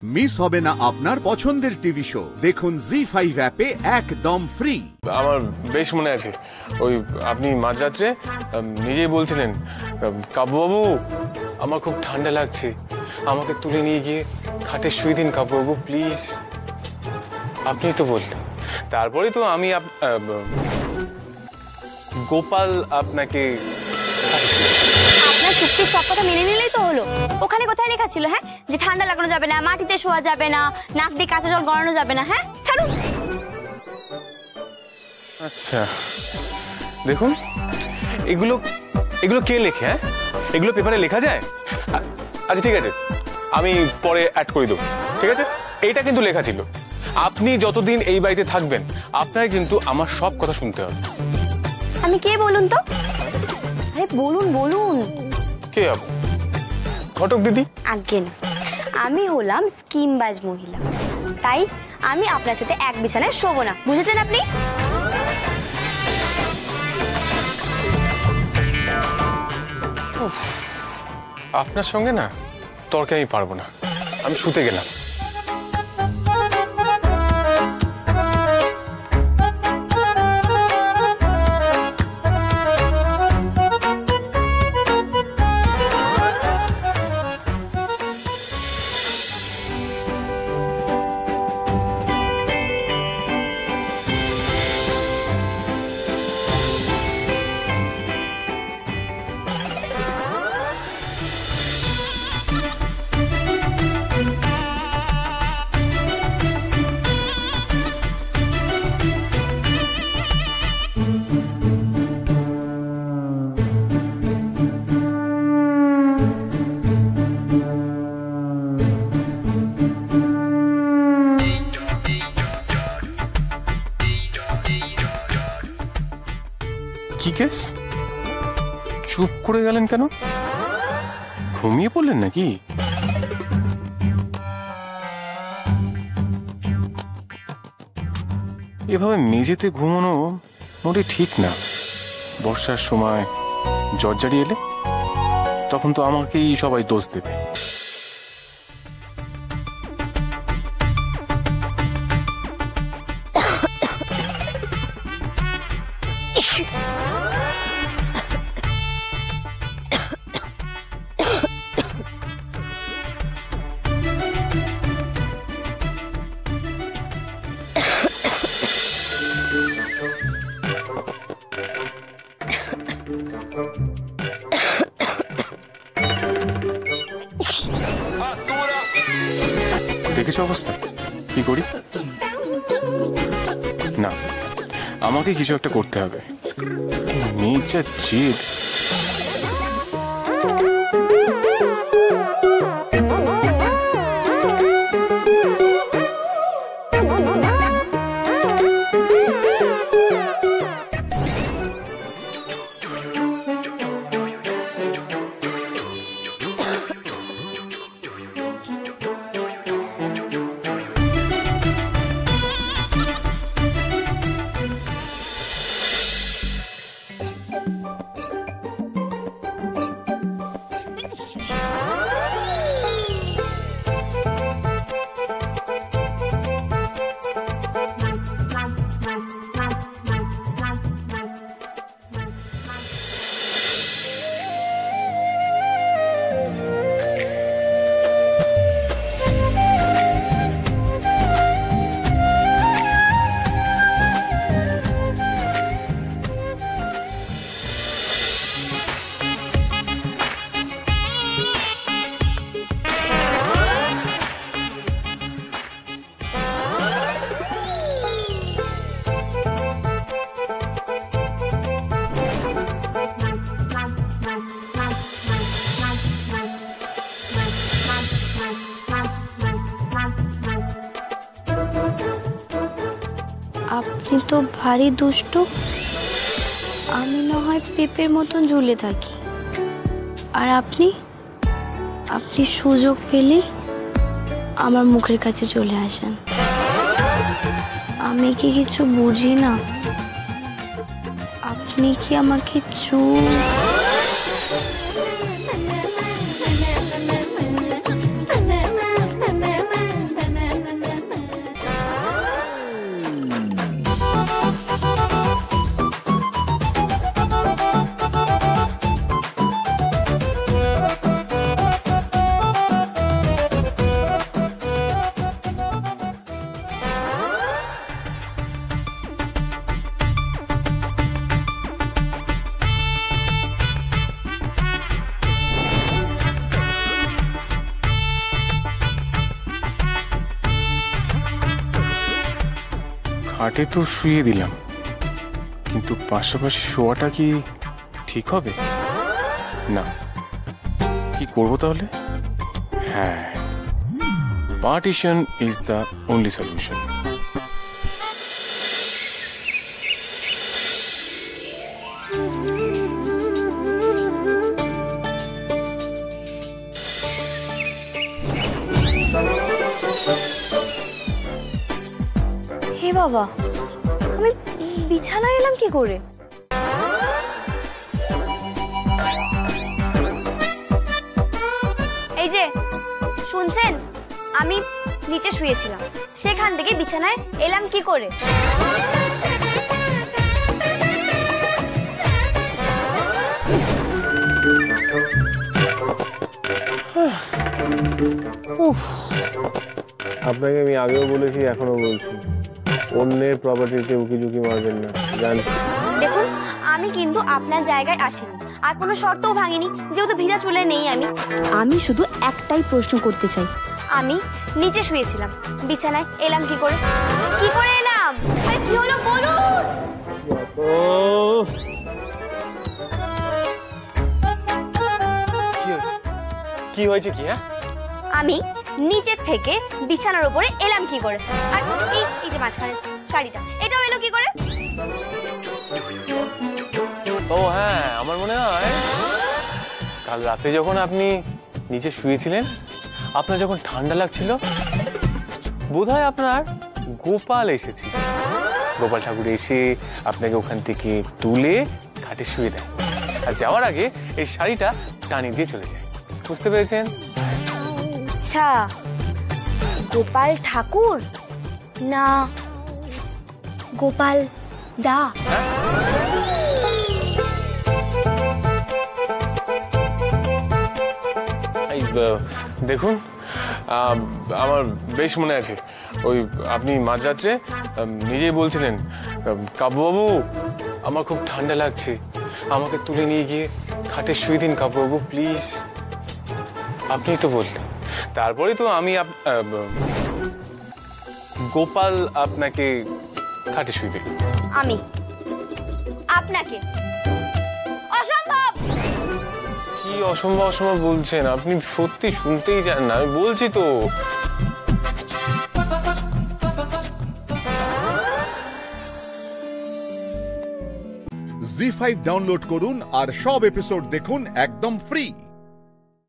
Miss হবে না আপনার পছন্দের টিভি শো। দেখুন জি5 অ্যাপে একদম ফ্রি। আমার বেশ মনে আছে, ওই আপনি মাঝরাত্রে নিজেই বলছিলেন, কাব্যবাবু আমার খুব ঠান্ডা লাগছে, আমাকে তুলে নিয়ে গিয়ে খাটে শুয়ে দিন কাব্যবাবু প্লিজ। আপনি তো বললেন, তারপরে তো আমি গোপাল আপনাকে আপনার চুক্তির সব কথা মেনে নিলেই তো হলো। ওখানে কোথায় লেখা ছিল হ্যাঁ যে ঠান্ডা লাগানো যাবে না, মাটিতে শোয়া যাবে না, নাক দিয়ে কাঁচা জল গড়ানো যাবে না? হ্যাঁ ছাড়ুন। আচ্ছা দেখুন, এগুলো এগুলো কে লেখে? হ্যাঁ এগুলো পেপারে লেখা যায়? আচ্ছা ঠিক আছে, আমি পরে অ্যাড করে দেবো, ঠিক আছে? এইটা কিন্তু লেখা ছিল, আপনি যতদিন এই বাড়িতে থাকবেন আপনার কিন্তু আমার সব কথা শুনতে হবে। আমি কে বলুন তো? আরে বলুন বলুন। কে আপনি? ঘটক দিদি? আজ্ঞে না, আমি হলাম স্কিমবাজ মহিলা, তাই আমি আপনার সাথে এক বিছানায় শোবো না, বুঝেছেন আপনি? আপনার সঙ্গে না তর্কে আমি পারবো না, আমি শুতে গেলাম। কি কেস? চুপ করে গেলেন কেন? ঘুমিয়ে পড়লেন নাকি? এভাবে মেঝেতে ঘুমানো মোটে ঠিক না। বর্ষার সময় ঝড় এলে তখন তো আমাকেই সবাই দোষ দেবে। দেখেছো অবস্থা? কি করি? না, আমাকে কিছু একটা করতে হবে। মেয়ের যা জেদ। আপনি তো ভারী দুষ্ট। আমি না হয় পেঁপের মতন ঝুলে থাকি, আর আপনি সুযোগ পেলেই আমার মুখের কাছে চলে আসেন। আমি কি কিছু বুঝি না? আপনি কি আমাকে খাটে তো শুয়ে দিলাম, কিন্তু পাশাপাশি শোয়াটা কি ঠিক হবে? না, কি করব তাহলে? হ্যাঁ, partition is the only solution. হে বাবা, আমি বিছানায় এলাম কি করে? এই যে শুনছেন, আমি নিচে শুয়েছিলাম, সেখান থেকে বিছানায় এলাম কি করে? আপনাকে আমি আগেও বলেছি, এখনো বলছি, অন্যের প্রপার্টিতে উকিঝুঁকি মারবেন না, জান? দেখুন, আমি কিন্তু আপনার জায়গায় আসিনি, আর কোনো শর্তও ভাঙিনি, যেহেতু ভিজা চুলে নেই। আমি শুধু একটাই প্রশ্ন করতে চাই, আমি নিচে শুয়েছিলাম, বিছানায় এলাম কি করে? কি করে এলাম? আরে কি হলো বলুন। কি হয়েছে কি? হ্যাঁ, আমি নিচের থেকে বিছানার উপরে এলাম কি করে? আর এই যে মাঝখানে শাড়িটা, এটাও এলো কি করে? ও হ্যাঁ, আমার মনে হয় কাল রাতে যখন আপনি নিচে শুয়েছিলেন, আপনার যখন ঠান্ডা লাগছিল, বোধহয় আপনার গোপাল এসেছিল। গোপাল ঠাকুর এসে আপনাকে ওখান থেকে তুলে খাটে শুয়ে দেয়, আর যাওয়ার আগে এই শাড়িটা টানিয়ে দিয়ে চলে যায়। বুঝতে পেরেছেন? আচ্ছা, গোপাল ঠাকুর না গোপাল দা? দেখুন, আমার বেশ মনে আছে, ওই আপনি মাঝরাত্রে নিজেই বলছিলেন, কাব্যবাবু আমার খুব ঠান্ডা লাগছে, আমাকে তুলে নিয়ে গিয়ে খাটে শুয়ে দিন কাব্যবাবু প্লিজ। আপনি তো বললেন, তারপরে তো আমি গোপাল আপনাকে খাটে শুয়ে দিল। আমি আপনাকে? অসম্ভব! কি অসম্ভব অসম্ভব বলছেন? আপনি সত্যি শুনতেই চান না, আমি বলছি তো। জি5 ডাউনলোড করুন আর সব এপিসোড দেখুন একদম ফ্রি।